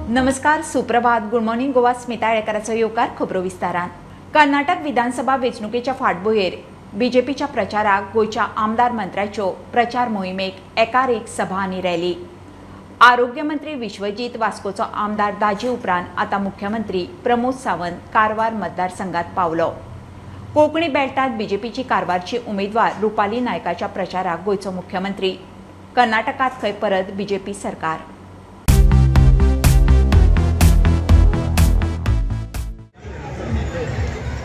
नमस्कार, सुप्रभात. Good morning Goa. Smita येळेकाराचो येवकार खबरो विस्तारान. कर्नाटक विधानसभा वेंचणुकेच्या फाटभुंयेर बीजेपीच्या प्रचाराक गोयच्या आमदार मंत्र्याच्यो प्रचार मोहिमेक एकार एक सभा आनी रॅली. आरोग्य मंत्री विश्वजीत वास्कोचो आमदार दाजी उपरांत आता मुख्यमंत्री प्रमोद सावंत कारवार मतदारसंघात पावलो. कोंकणी बेल्टांत बीजेपीची कारवारची उमेदवार रुपाली नायकाच्या प्रचाराक गोयचो मुख्यमंत्री. कर्नाटकात खंय परत बीजेपी सरकार.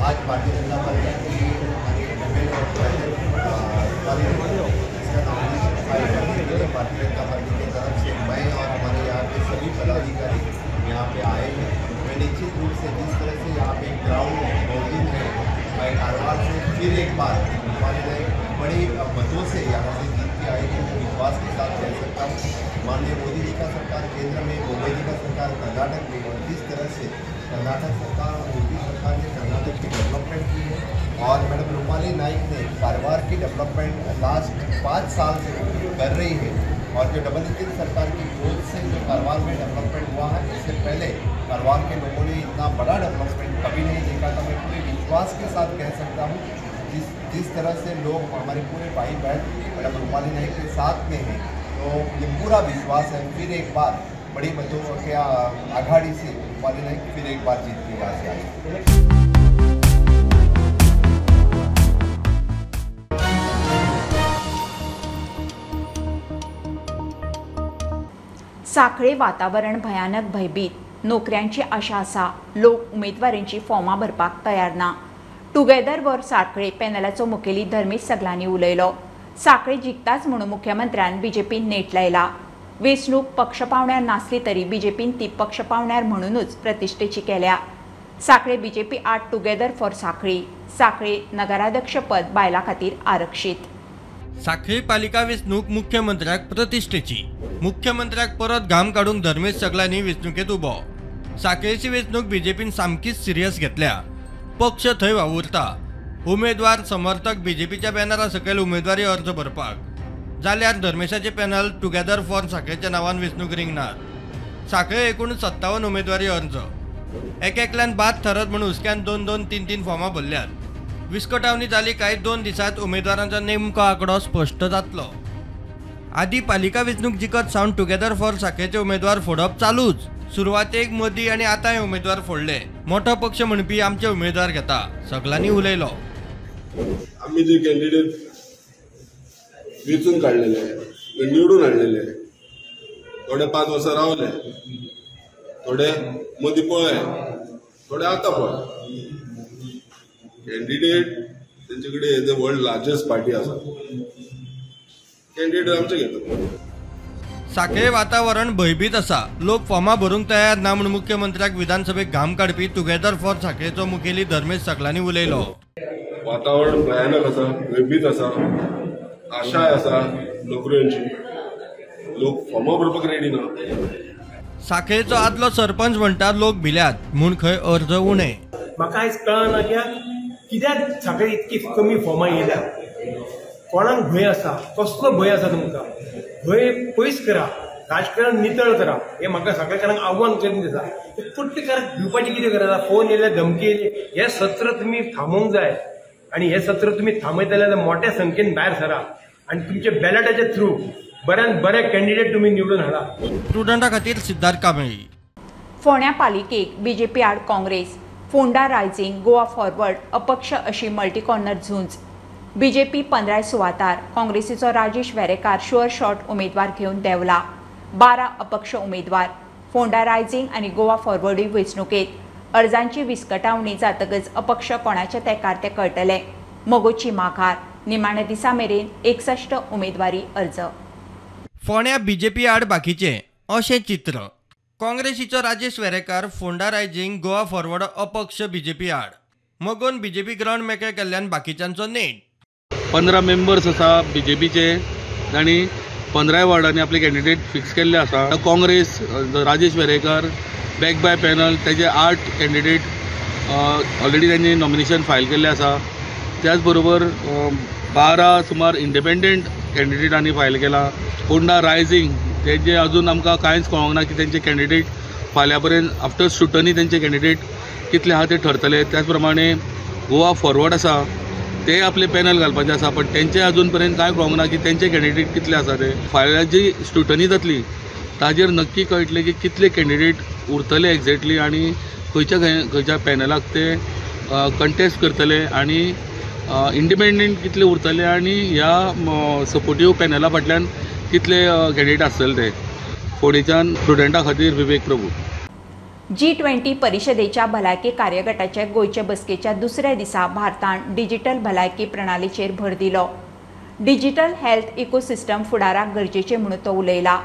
आज भारतीय जनता पार्टी की भारतीय जनता पार्टी की तरफ से मैं और हमारे यहाँ के सभी पदाधिकारी यहाँ पे आए हैं। मैं निश्चित रूप से जिस तरह से यहाँ पे ग्राउंड मौजूद है, मैं कारवार से फिर एक बार हमारे बड़ी मतों से यहाँ से जीत के आए हैं, विश्वास के साथ कह सकता हूँ। माननीय मोदी जी का सरकार केंद्र में, मुंबई जी का सरकार कर्नाटक में, और जिस तरह से कर्नाटक सरकार और यूपी सरकार ने कर्नाटक की डेवलपमेंट की है और मैडम रूपाली नाइक ने कारवार की डेवलपमेंट लास्ट 5 साल से कर रही है। और जो डबल इंजन सरकार की ग्रोथ से जो कारवार में डेवलपमेंट हुआ है, इससे पहले कारवार के लोगों ने इतना बड़ा डेवलपमेंट कभी नहीं देखा था। मैं पूरे विश्वास के साथ कह सकता हूँ जिस तरह से लोग हमारे पूरे भाई बहन मैडम रूपाली नाइक के साथ में हैं, तो ये पूरा विश्वास है फिर एक बार बड़ी मतों के आघाड़ी से रूपाली नाइक फिर एक बार जीत के यहाँ से आई। साखळे वातावरण भयानक भयभीत. नोकऱ्यांची आशा आसा, लोक उमेदवारांची फॉर्मां भरपाक तयार ना. टुगेदर वर साखळे पॅनलाचो मुखेली धर्मेश सगलांनी उलयलो. साखळे जिखताच म्हणून मुख्यमंत्र्यान बीजेपीन नेट लायला. वेंचणूक पक्षपावण्यार नासली तरी बीजेपीन ती पक्षपावण्यार म्हणूनच प्रतिश्ठेची केल्या. साखळे बीजेपी आड टुगेदर फॉर साखळी. साखळे नगराध्यक्ष पद बायलां खातीर आरक्षीत. साखळी पालिका वेंचणूक मुख्यमंत्र्याक प्रतिश्ठेची. मुख्यमंत्र्याक परत घाम काढून धर्मेश सगलांनी वेंचणुकेत उबो. साखळेची वेंचणूक बीजेपीन सामकीच सिरियस घेतल्या. पक्ष थंय वावुरता. उमेदवार समर्थक बीजेपीच्या बॅनरा सकयल उमेदवारी अर्ज भरपाक. जाल्यार धर्मेशाचे पॅनल टुगेदर फॉर साखळेच्या नांवान वेंचणूक रिंगणात. साखळे एकूण 57 उमेदवारी अर्ज. एकेकल्यान बाद थरत म्हणून हुस्क्यान 2-2, 3-3 फॉर्मां भरल्यात. विस्कटावणी जाली काय 2 दिसांत उमेदवारांचो नेमको आंकडो स्पश्ट जातलो. आदी पालिका वेंचणूक जिखत सावन टुगेदर फॉर साखळेचे उमेदवार फोडप चालूच. सुरवातेक मोदी आनी आतां हे उमेदवार फोडले. मोठो पक्ष म्हणपी आमचे उमेदवार घेता, सगळ्यांनी उलयलो. आम्ही जे कॅन्डिडेट वेचून काढलेले, निवडून आणलेले, थोडे 5 वर्सां रावले, थोडे मदीं पळय, थोडे आतां पळय. कॅन्डिडेट तेंचे कडेन द वर्ल्ड लार्जस्ट पार्टी आसा, कॅन्डिडेट आमचे घेतात. साखळे वातावरण भयभीत आसा. लोक फॉर्मां भरूंक तयार ना म्हणून मुख्यमंत्र्याक विधानसभेक घाम काडपी टुगेदर फॉर साखळेचो मुखेली धर्मेश सगलांनी उलयलो. वातावरण भयानक आसा, भयभीत आसा, आशाय आसा नोकऱ्यांची. लोक फॉर्मां भरपाक रेडी ना. साखळेचो आदलो सरपंच म्हणटा लोक भिल्यात म्हूण खंय अर्ज उणे. म्हाका आयज कळना कित्याक साखळे इतकी कमी फॉर्मां येयल्या. कोणाक भंय आसा? कसलो भंय आसा तुमकां? भंय पयस करा, राजकारण नितळ करा. हे म्हाका साखळेकारांक आव्हान करून दिता. प्रत्येकाराक भिवपाची कितें गरज आसा? फोन येयले, धमकी येयली. हे सत्र तुमी थांबोवंक जाय आनी हे सत्र तुमी थांबयतले जाल्यार मोठ्या संख्येन भायर सरा आनी तुमचे बॅलेटाच्या थ्रू बऱ्यान बरे कॅन्डिडेट तुमी निवडून हाडा. स्टुडंटा खातीर सिद्धार्थ कांबळी. फोंड्या पालिकेक बीजेपी आड काँग्रेस, फोंडा रायझिंग, गोवा फॉरवर्ड, अपक्ष अशी मल्टी कॉर्नर झुंज. बीजेपी 15 सुवातार, काँग्रेसीचो राजेश वेरेकार शुअर शॉट उमेदवार घेवन देंवला. 12 अपक्ष उमेदवार. फोंडा रायझिंग आनी गोवा फॉरवर्डूय वेंचणुकेत. अर्जांची विस्कटावणी जातकच अपक्ष कोणाचे तेंकार ते कळटले. मोगोची माघार. निमाण्या दिसा मेरेन 61 उमेदवारी अर्ज. फोंड्या बीजेपी आड बाकीचे अशें चित्र. काँग्रेसीचो राजेश वेरेकार फोंडा रायझिंग, गोवा फॉरवर्ड अपक्ष बीजेपी आड. मगोन बीजेपी ग्राउंड मेकळे केल्ल्यान बाकीच्यांचो नेट. 15 मेंबर्स आसा बीजेपीचे आनी 15 वॉर्डांनी आपले कॅन्डिडेट फिक्स केल्ले आसा. Congress Rajesh Verekar back by panel तेजे 8 कॅन्डिडेट ऑलरेडी त्यांनी नॉमिनेशन फायल केल्ले आसा. त्याच बरोबर 12 सुमार इंडिपेंडंट कॅन्डिडेटांनी फायल केला. फोंडा रायझिंग तेजे अजून आमकां कांयच कळोंक ना की तेंचे कॅन्डिडेट फाल्यां पर्यंत आफ्टर स्क्रुटनी त्यांचे कॅन्डिडेट कितले आहा ते ठरतले. त्याच प्रमाणे गोवा फॉरवर्ड आसा ते आपले पॅनल घालपाचे आसा, पण तेंचे अजून पर्यंत कांय कळोंक ना की तेंचे कॅन्डिडेट कितले आसा ते. फाल्यां जी स्क्रुटनी जातली ताजेर नक्की कळटले की कितले कॅन्डिडेट उरतले एक्झॅक्टली आनी खंयच्या पॅनलाक ते कंटेस्ट करतले आनी इंडिपेंडंट कितले उरतले आनी ह्या सपोर्टिव्ह पॅनला फाटल्यान कितले कॅन्डिडेट आसतले ते. फोंडेच्यान स्टुडंटा खातीर विवेक प्रभू. G20 परिषदेच्या भलायकी कार्यगटाचे गोयचे बसकेच्या दुसऱ्या दिसा भारतान डिजिटल भलायकी प्रणालीचेर भर दिलो. डिजिटल हेल्थ इकोसिस्टम फुडाराक गरजेचे म्हणून तो उलयला.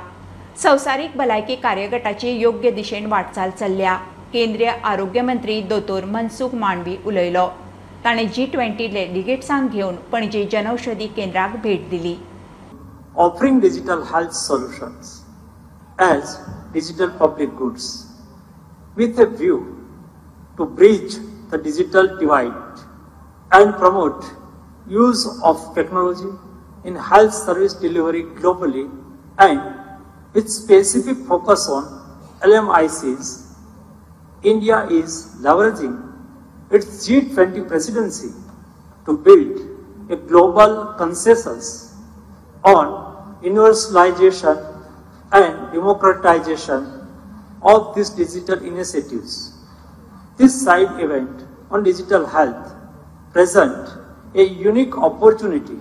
संवसारीक भलायकी कार्यगटाची योग्य दिशेन वाटचाल चल्ल्या. केंद्रीय आरोग्य मंत्री दोतोर मनसुख मांडवी उलयलो. ताणें G20 डेलिगेट्सांक घेवन पणजी जनौषधी केंद्राक भेट दिली. Offering digital health solutions as digital public goods with a view to bridge the digital divide and promote use of technology in health service delivery globally, and with specific focus on LMICs, India is leveraging its G20 presidency to build a global consensus on universalization and democratization of these digital initiatives. This side event on digital health presents a unique opportunity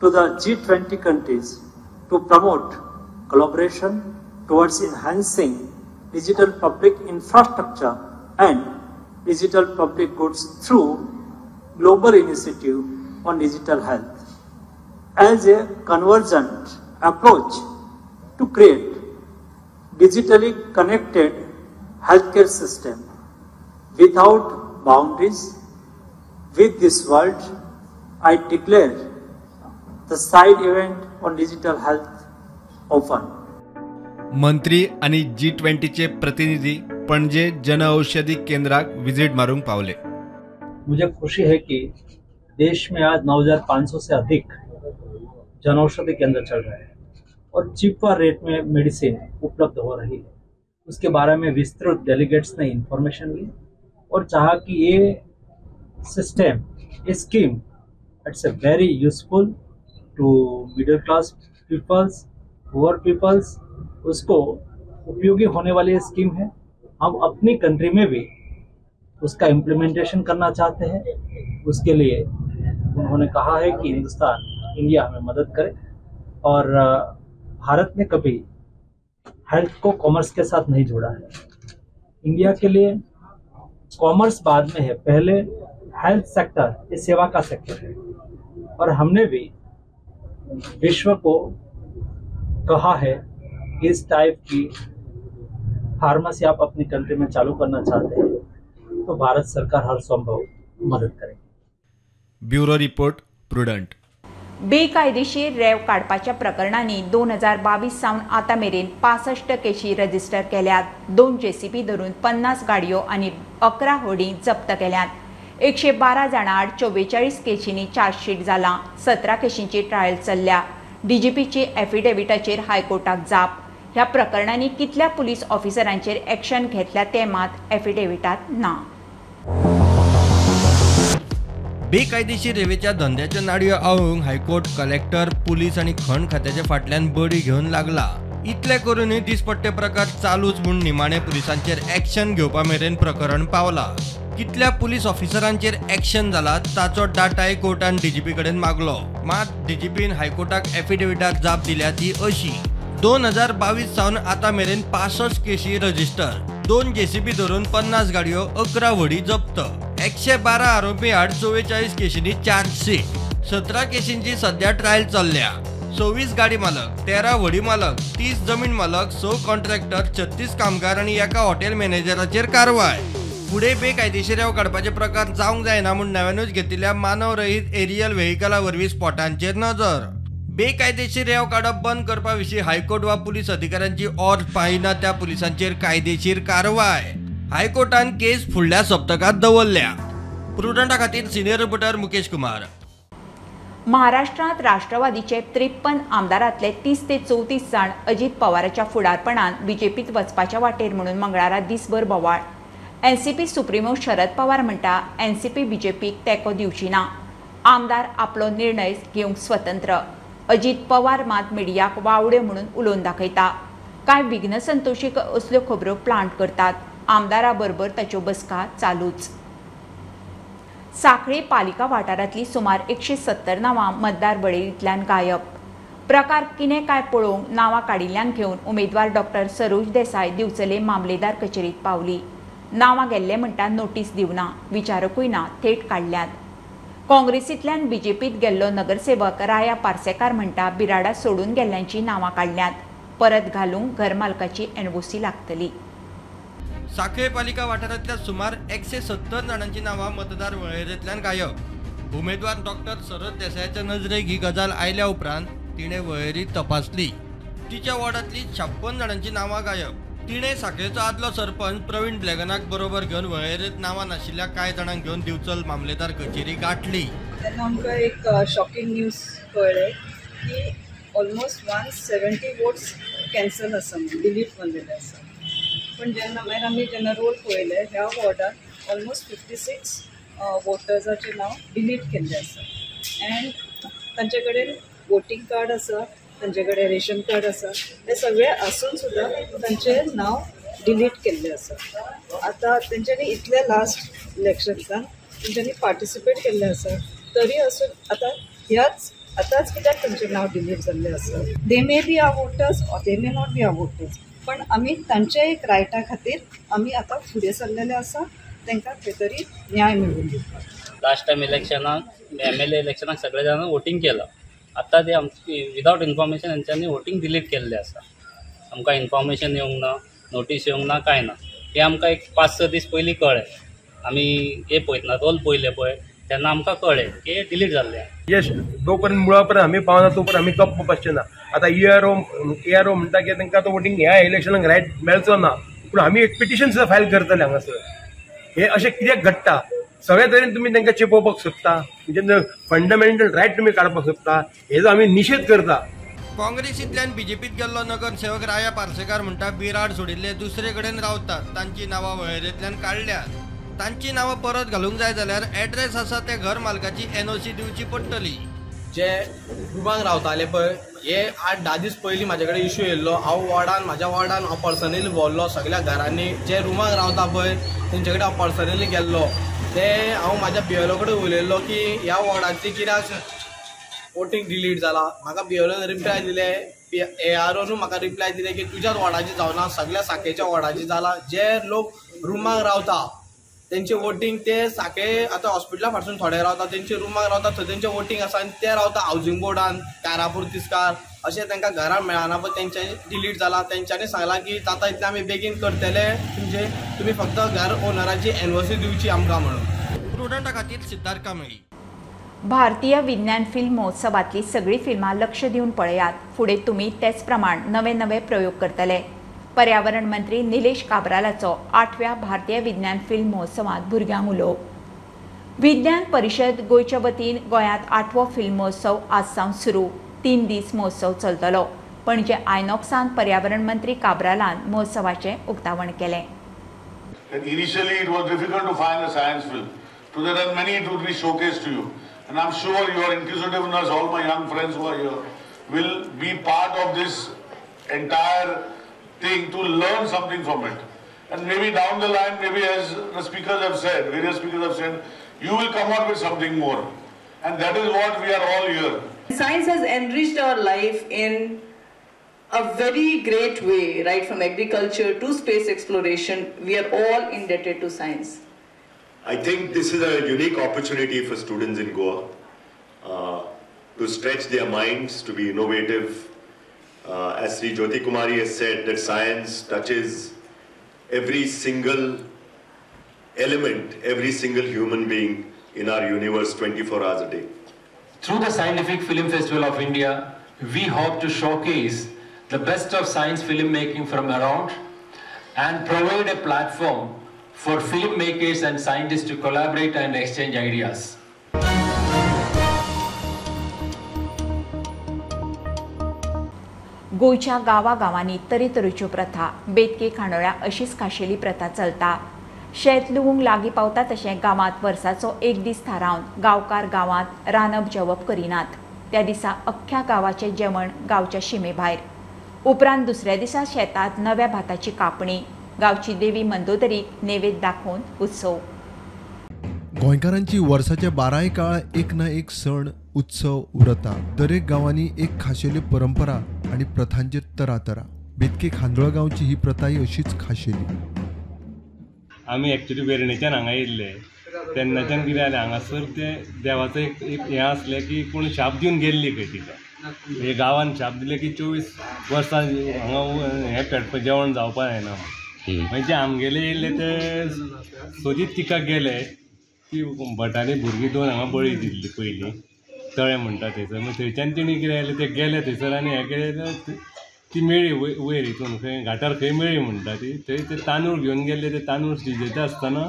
to the G20 countries to promote collaboration towards enhancing digital public infrastructure and digital public goods through global initiative on digital health as a convergent approach to create digitally connected healthcare system without boundaries. With this word, I declare the side event on digital health open. मंत्री आणि G20चे प्रतिनिधी पणजे जनऔषधी केंद्राक visit मारूंक पावले. मुझे खुशी है कि देश में आज 9,500 से अधिक जनऔषधि केंद्र चल रहे हैं और चीपर रेट में मेडिसिन उपलब्ध हो रही है. उसके बारे में विस्तृत डेलीगेट्स ने इंफॉर्मेशन ली और चाहा कि ये सिस्टम, ये scheme it's a very useful to middle class peoples, poor peoples. उसको उपयोगी होने वाली ये स्कीम है. हम अपनी कंट्री में भी उसका इम्प्लीमेंटेशन करना चाहते हैं. उसके लिए उन्होंने कहा है कि हिंदुस्तान, इंडिया हमें मदद करे. और भारत ने कभी हेल्थ को कॉमर्स के साथ नहीं जोड़ा है. इंडिया के लिए कॉमर्स बाद में है, पहले हेल्थ सेक्टर ये सेवा का सेक्टर है. और हमने भी विश्व को कहा है कि इस टाइप की फार्मेसी आप अपनी कंट्री में चालू करना चाहते हैं तो भारत सरकार हर संभव मदद करेगी. Bureau report prudent. बेकायदेशीर रेव काडपाच्या प्रकरणांनी 2022 सावन आता मेरेन 65 केशी रजिस्टर केल्यात. 2 JCB धरून 50 गाडयो आणि 11 होडी जप्त केल्यात. 112 जाणां आड 44 केशींनी चार्जशीट जाला. 17 केशींची ट्रायल चल्ल्या. DGPची एफिडेविटाचेर हायकोर्टाक जाप. ह्या प्रकरणांनी कितल्या पुलीस ऑफिसरांचेर एक्शन घेतल्या ते मात एफिडेविटात ना. बेकायदेशीर रेवेच्या धंद्याच्या नाडयो आवळूंक हायकोर्ट, कलेक्टर, पुलीस आणि खंड खात्याच्या फाटल्यान बडी घेवन लागला. इतले करूनय दिसपट्टे प्रकार चालूच म्हूण निमाणे पुलिसांचेर एक्शन घेवपा मेरेन प्रकरण पावला. कितल्या पुलीस ऑफिसरांचेर एक्शन जाला ताचो डाटाय कोर्टान DGP कडेन मागलो. मात DGPन हायकोर्टाक एफिडेविटात जाप दिल्या ती अशी. 2022 सावन आता मेरेन 65 केशी रजिस्टर, 2 JCB धरून 50 गाडयो, 11 व्हडी जप्त, 112 आरोपी आड 44 केशींनी चार्जशीट, 17 केशींची सध्या ट्रायल चल्ल्या. 26 गाडी मालक, 13 व्हडी मालक, 30 जमीन मालक, 6 कॉन्ट्रॅक्टर, 36 कामगार आणि एका हॉटेल मॅनेजराचेर कारवाय. पुढे बेकायदेशीर रेव काडपाचे प्रकार जावंक जायना म्हूण नव्यानूच घेतिल्ल्या मानवरहित एरियल व्हेहिकला वरवीं स्पॉटांचेर नजर. बेकायदेशीर रेव काडप बंद करपा विशीं हायकोर्ट वा पुलीस अधिकाऱ्यांची ऑर्ज पाळिना त्या पुलिसांचेर कायदेशीर कारवाय. हायकोर्टान केस फुडल्या सप्तकात दवरल्या. प्रुडंटा खातीर सिनियर रिपोर्टर मुकेश कुमार. महाराष्ट्रात राष्ट्रवादीचे 53 आमदारांतले 30 ते 34 जाण अजित पवाराच्या फुडारपणान बीजेपीत वचपाच्या वाटेर म्हणून मंगळारा दिसभर बोवाळ. एनसीपी सुप्रीमो शरद पवार म्हणटा एनसीपी बीजेपीक तेंको दिवची ना. आमदार आपलो निर्णय घेवंक स्वतंत्र. अजित पवार मात मिडियाक वावड्यो म्हणून उलोवन दाखयता. कांय विघ्न संतोशीक असल्यो खबरो प्लांट करतात. आमदारा बरोबर ताच्यो बसका चालूच. सांखळी पालिका वाठारांतली सुमार 170 नांवां मतदार वळेरींतल्यान गायब. प्रकार कितें काय पळोवंक नांवां काडिल्ल्यांक घेवन उमेदवार डॉक्टर सरोज देसाय दिवचले मामलेदार कचेरीत पावली. नांवां गेल्ले म्हणटा नोटीस दिवना, विचारकूय ना, थेट काडल्यात. काँग्रेसींतल्यान बीजेपीत गेल्लो नगरसेवक राया पार्सेकार म्हणटा बिराडा सोडून गेल्ल्यांची नांवां काडल्यात. परत घालूंक घरमालकाची एनओसी लागतली. सांखळे पालिका वाठारांतल्या सुमार 170 जाणांची नांवां मतदार वळेरेंतल्यान गायब. उमेदवार डॉक्टर सरोज देसायाच्या नजरेक ही गजाल आयल्या उपरांत तिणें वळेरी तपासली. तिच्या वॉर्डांतली 56 जाणांची नांवां गायब. तिणें सांखळेचो आदलो सरपंच प्रवीण ब्लॅगनाक बरोबर घेवन वळेरेंत नांवां नाशिल्ल्या कांय जाणांक घेवन दिवचल मामलेदार कचेरी गाठली. तेन्ना आमकां एक शॉकिंग न्यूज कळ्ळें की ऑलमोस्ट 170 वोट्स कॅन्सल आसा, डिलीट मारलेले आसा. पण मागीर आमी जेन्ना रोल पळयले ह्या वॉर्डान ऑलमोस्ट 56 वोटर्साचें नांव डिलीट केल्लें आसा. एंड तांचे कडेन वोटींग कार्ड आसा, तांचे कडेन रेशन कार्ड आसा, हे सगळे आसून सुद्दां तांचें नांव डिलीट केल्लें आसा. आतां तेंच्यांनी इतले लास्ट इलेक्शन्सान तेंच्यांनी पार्टिसिपेट केल्लें आसा, तरी आसून आतांच कित्याक तांचें नांव डिलीट जाल्लें आसा. They may be our voters or they may not be our voters, पण आमी तांच्या एक रायटा खातीर आमी आतां फुडें सरलेले आसा. तांकां खंय तरी न्याय मेळून दिवपाक. लास्ट टायम इलेक्शनाक MLA इलेक्शनाक सगळे जाण वोटींग केलां. आतां ते विदावट इन्फॉर्मेशन हेंच्यांनी वोटींग डिलीट केल्लें आसा. आमकां इन्फॉर्मेशन येवंक ना, नोटीस येवंक ना, कांय ना. हे आमकां एक 5-6 दीस पयलीं कळ्ळें. आमी हे पळयतना रोल पळयले पळय तेन्ना आमकां कळ्ळें की हे डिलीट जाल्लें. यश जो पर्यंत मुळा पर्यंत आमी पावना तो पर्यंत आमी गप्प बसचे ना. आतां ERO म्हणटा की तांकां तो वोटींग ह्या इलेक्शनाक रायट मेळचो ना, पूण आमी एक पिटिशन सुद्दां फायल करतले हांगासर. हे अशें कित्याक घडटा? सगळ्या तरेन तुमी तांकां चिपोवपाक सोदता, म्हणजे फंडामेंटल रायट तुमी काडपाक सोदता, हेजो आमी निशेध करता. काँग्रेसींतल्यान बीजेपीत गेल्लो नगरसेवक राया पार्सेकार म्हणटा बिराड सोडिल्ले दुसरे कडेन रावतात, तांची नांवां वळेरेंतल्यान काडल्यात. तांची नांवां परत घालूंक जाय जाल्यार एड्रेस आसा ते घर मालकाची NOC दिवची पडटली. जे रुमांक रावताले पळय हे 8-10 दीस पयलीं म्हाजे कडेन इश्यू येयल्लो. म्हाज्या वॉर्डान हांव पर्सनली भोंवल्लो सगळ्या घरांनी. जे रुमांक रावता पळय तेंचे कडेन हांव पर्सनली गेल्लो. ते हांव म्हाज्या BLO कडेन उलयल्लो की ह्या वॉर्डांतली कित्याक वोटींग डिलीट जाला. म्हाका BLOन रिप्लाय दिले, AROन म्हाका रिप्लाय दिले की तुज्याच वॉर्डाची जावना, सगळ्या सांखळेच्या वॉर्डाची जाला. जे लोक रुमांक रावता तेंचे वोटींग ते सांखळे आतां हॉस्पिटला फाटसून थोडे रावता, तेंचे रुमांक रावता, थंय तेंचे वोटींग आसा आनी ते रावता हावजींग बोर्डान, कारापूर तिस्कार, अशें तांकां घरां मेळना. पण तेंचे डिलीट जाला. तेंच्यांनी सांगलां की जाता इतलें आमी बेगीन करतले, म्हणजे तुमी फक्त घर ओनराची NOC दिवची आमकां म्हणून. प्रुडंटा खातीर सिद्धार्थ कांबळी. भारतीय विज्ञान फिल्म महोत्सवातली सगळी फिल्मां लक्ष दिवन पळयात. फुडें तुमी तेच प्रमाण नवे प्रयोग करतले. पर्यावरण मंत्री निलेश काब्रालाचो 8व्या भारतीय विज्ञान फिल्म महोत्सवात भुरग्यांक उलोव. विज्ञान परिशद गोंयच्या वतीन गोंयांत 8वो फिल्म महोत्सव आज सावन सुरू. 3 दीस महोत्सव चलतलो. पणजे आयनॉक्सान पर्यावरण मंत्री काब्रालान महोत्सवाचें उक्तावण केलें. Initially it was difficult to find a science film. Today there are many it would be showcased to you. And I'm sure your inquisitiveness, all my young friends who are here, will be part of this entire thing to learn something from it. And maybe down the line, maybe as the speakers have said, various speakers have said, you will come out with something more. And that is what we are all here. Science has enriched our life in a very great way, right from agriculture to space exploration. We are all indebted to science. I think this is a unique opportunity for students in Goa to stretch their minds, to be innovative. As Sri Jyoti Kumari has said, that science touches every single element, every single human being in our universe 24 hours a day. Through the Scientific Film Festival of India, we hope to showcase the best of science filmmaking from around and provide a platform for filmmakers and scientists to collaborate and exchange ideas. गोयच्या गावागावांनी तरेतरेच्यो प्रथा बेतके खांडोळ्या अशीच खाशेली प्रथा चलता. शेत लुवंक लागीं पावता तशें गांवांत वर्साचो एक दीस थारावन गांवकार गांवांत रांदप जेवप करिनात. त्या दिसा अख्ख्या गांवाचें जेवण गांवच्या शिमे भायर. उपरांत दुसऱ्या दिसा शेतांत नव्या भाताची कापणी, गांवची देवी मंदोदरीक नेवेद दाखोवन उत्सव. गोंयकारांची वर्साच्या 12 काळ एक ना एक सण उत्सव उरता. दरेक गांवांनी एक खाशेली परंपरा आणि प्रथांचेर तरातरा. बेतके खांदोळ गांवची ही प्रथाय अशीच खाशेली. आमी एक्चुली वेर्णेच्यान हांगा येयल्ले तेन्नाच्यान कितें जालें हांगासर तें देवाचो एक हें आसलें की कोण शाप दिवन गेल्ली खंय तिका. हे गांवान शाप दिलें की 24 वर्सां हांगा हें पेटपा जेवण जावपा जायना. म्हणजे आमगेले येयल्ले ते सोदीत तिका गेले की भटांनी भुरगीं 2 हांगा बळी दिल्ली पयलीं तळे म्हणटा थंयसर. मागीर थंयच्यान तेणी कितें जालें ते गेले थंयसर आनी हें केलें ती मेळ्ळी वयर हितून खंय घाटार खंय मेळ्ळी म्हणटा ती. थंय ते तांदूळ घेवन गेल्ले. ते तांदूळ शिजयता आसतना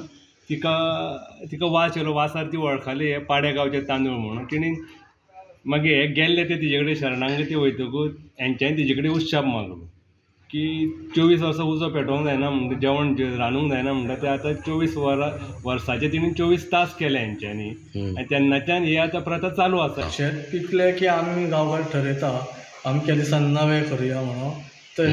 तिका वास येयलो. वासार ती वळखली हे पाडे गांवचे तांदूळ म्हणून. तेणी मागीर हे गेल्ले ते तिजे कडेन शरणांगती वयतकूच हेंच्यांनी तिजे कडेन उश्शाप मागलो की 24 वर्सां उजो पेटोवंक जायना म्हणटा, जेवण रांदूंक जायना म्हणटा. ते आतां 24 वर्साचे तेणी 24 तास केले हेंच्यांनी. आनी तेन्नाच्यान ही आतां प्रथा चालू आसा. शेत पिकले की आमी गांवकार ठरयता अमक्या दिसान नवें करुया म्हणून. तर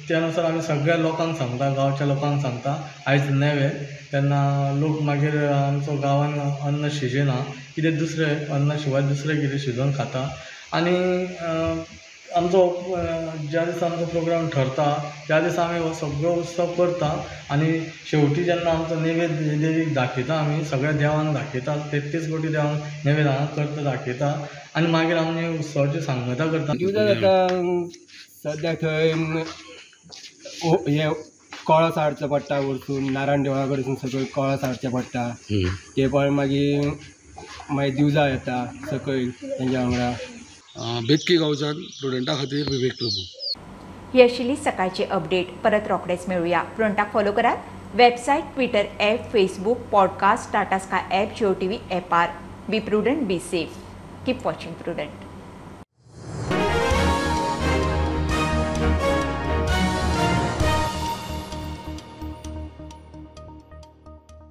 त्यानुसार आमी सगळ्या लोकांक सांगता, गांवच्या लोकांक सांगता आयज नेवें. तेन्ना लोक मागीर आमचो गांवान अन्न शिजेना कितें दुसरें अन्न शिवाय दुसरें कितें शिजोवन खाता. आनी आमचो ज्या दिसा आमचो प्रोग्राम ठरता त्या दिसा आमी हो सगळो उत्सव करता. आनी शेवटी जेन्ना आमचो नेवेद देवीक दाखयता आमी सगळ्या देवांक दाखयता. 33 कोटी देवांक नेवेद हांगा करता दाखयता. आनी मागीर आमी उत्सवाची सांगता करता. सद्या थंय हे कळस हाडचो पडटा वरसून नारायण देवळा कडसून सगळें कळस हाडचें पडटा. ते पळय मागीर दिवजा येता सकयल तेंच्या वांगडा. बेतकी गांवच्यान स्टुडंटा खातीर विवेक प्रभू. ही आशिल्ली सकाळची अपडेट. परत रोखडेच मेळुया. फ्रंटाक फॉलो करात. Website, Twitter app, Facebook, podcast, Tata sky app, Jio TV ॲपार. Be prudent, be safe. Keep watching prudent.